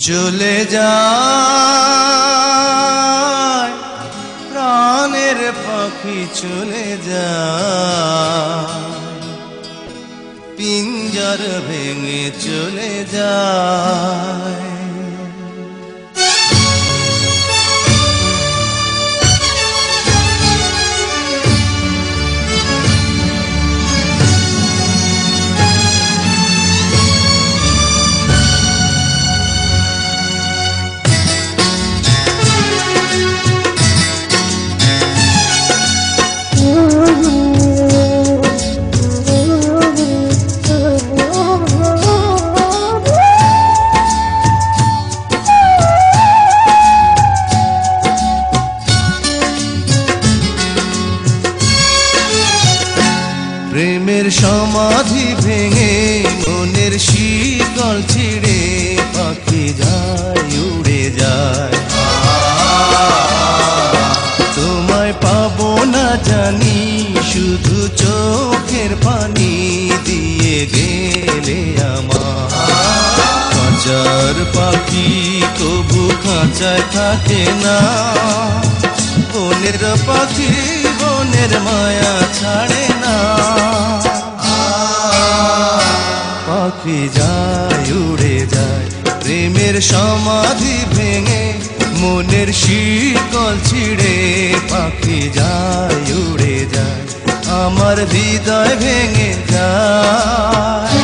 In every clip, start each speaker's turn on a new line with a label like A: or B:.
A: চলে যায় প্রাণের পাখি চলে যায়, পিঞ্জর ভেঙে চলে যায়। প্রেমের সমাধি ভেঙে মনের শিকল ছিঁড়ে পাখি যায় উড়ে যায়। তোমায় পাবো না জানি শুধু চোখের পানি দিয়ে গেলে আমার। খাঁচার পাখি তবু খাঁচায় থাকে না, বনের পাখি বনের মায়া ছাড়ে না। পাখি যায় উড়ে যায় প্রেমের সমাধি ভেঙে মনের শিকল ছিঁড়ে পাখি যায় উড়ে যায়, আমার হৃদয় ভেঙে যায়।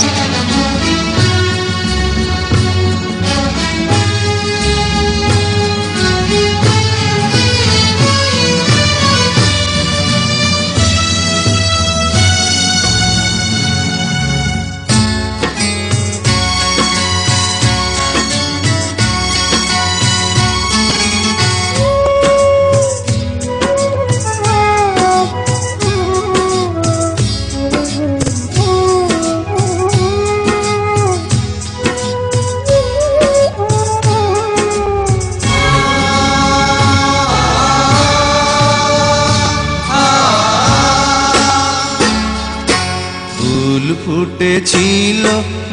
A: ফুল ফুটেছিল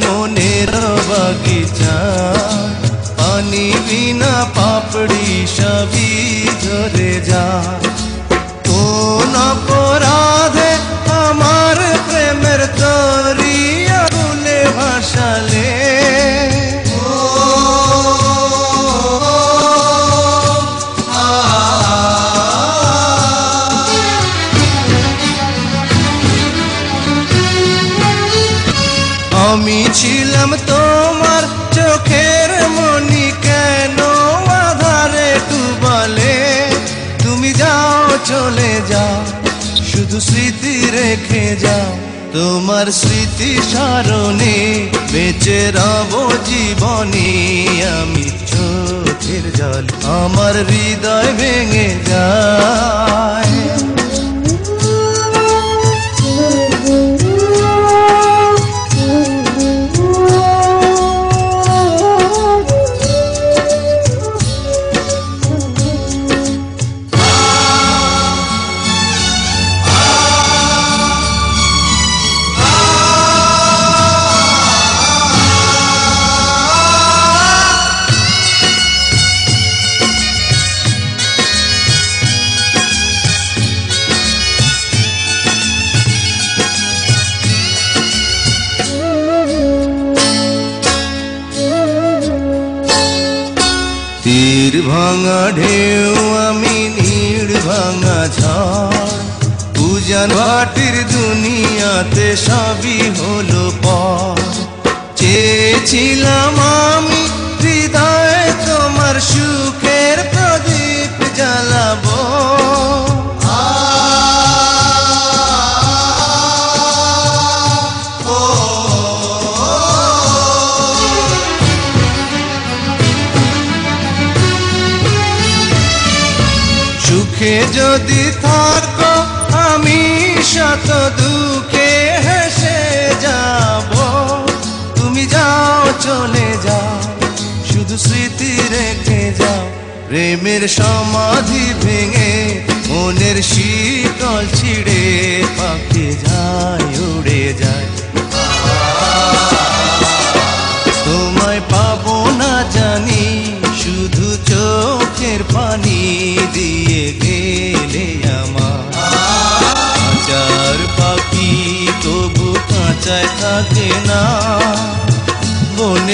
A: মনের বাগিচা, পানি বিনা পাপড়ি সবই ঝরে যায়। কোন অপরাধে আমার প্রেমের তরি আগুনে ভাসালে, আমি ছিলাম তোমার চোখের মনি কেন আধারে ডুবালে। তুমি যাও চলে যাও শুধু স্মৃতি রেখে যাও, তোমার স্মৃতি স্মরণে বেঁচে রব জীবনে। আমি চোখের জল আমার হৃদয় ভেঙে যায়। তীর ভাঙা ঢেউ আমি নীড় ভাঙা ঝড়, উজান ভাটির দুনিয়াতে সবই হলো পর। চেয়েছিলাম আমি হৃদয়ে তোমার সুখের প্রদীপ জ্বালাবো, সুখে যদি থাকো আমি শত দুঃখে হেসে যাব। তুমি যাও চলে যাও শুধু স্মৃতি রেখে যাও, প্রেমের সমাধি ভেঙে মনের শিকল ছিঁড়ে পাখি যায় উড়ে যায়। তোমায় পাবো না জানি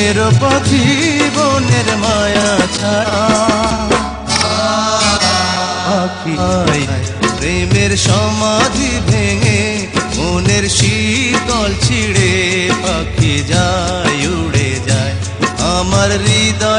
A: বনের পাখি বনের মায়া ছাড়া পাখি প্রেমের সমাধি ভেঙে মনের শীতল ছিঁড়ে পাখি যায় উড়ে যায় আমার হৃদয়